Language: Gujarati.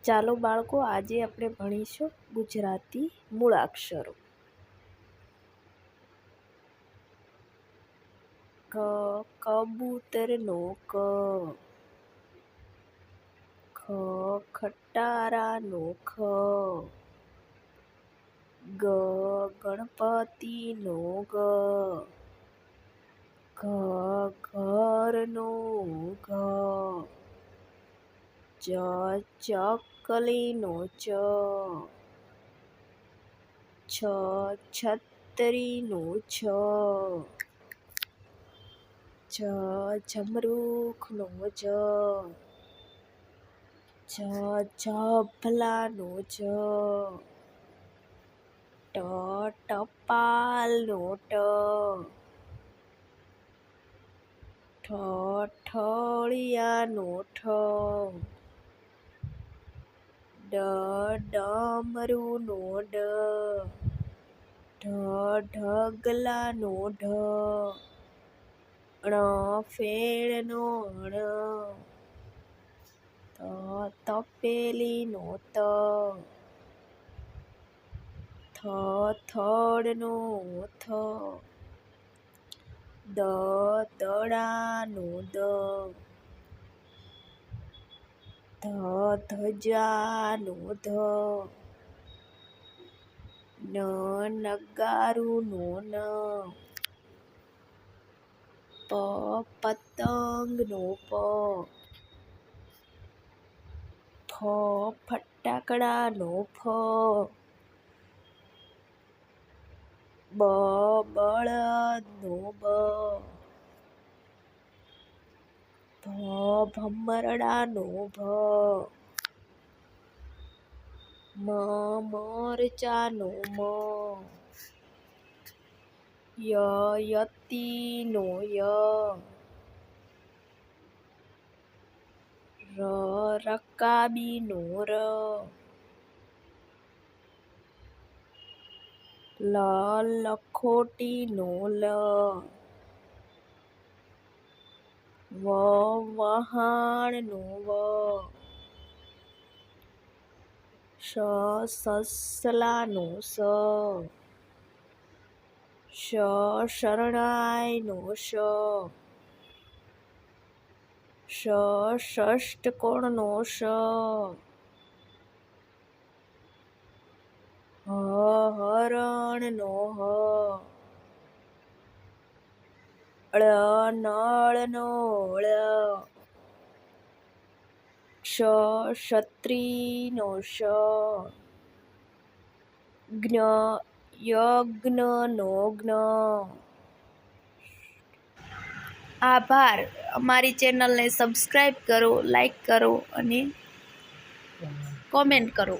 ચાલો બાળકો, આજે આપણે ભણીશું ગુજરાતી મૂળાક્ષરો. ક, કબૂતરનો ક. ખ, ખટારાનો ખ. ગ, ગણપતિનો ગ. ઘ, ઘરનો ઘ. ચ, ચકલીનો ચ. છ, છત્રીનો છ. જ, જમરૂખનો જ. જ, ઝભલાનો જ. ટ, ટપાલનો ટ. ઠ, ઠળિયાનો ઠ. ડ, ડમરુનો ડ. ઢ, ઢગલાનો ઢ. ણ, ફેણનો ણ. ત, તપેલીનો ત. થ, થડનો થ. દ, દડાનો દ. ધ, ધજાનો ધ. ન, નગારુનો ન. પ, પતંગનો પ. ફ, ફટાકડાનો ફ. બ, બળદનો બ. ભ, ભમરડાનો ભ. મ, મરચાનો મ. ય, યતિનો ય. ર, રકાબીનો ર. લ, લખોટીનો લ. વ, વહાણનો વ. શ, સસલાનો સ. શ, શરણાઈનો શ. ષ, ષષ્ટકોણનો ષ. હ, હરણનો હ. ળ, નળનો ળ. ક્ષ, ક્ષત્રિયનો ક્ષ. જ્ઞ, યજ્ઞનો જ્ઞ. આભાર. અમારી ચેનલને સબસ્ક્રાઈબ કરો, લાઈક કરો અને કોમેન્ટ કરો.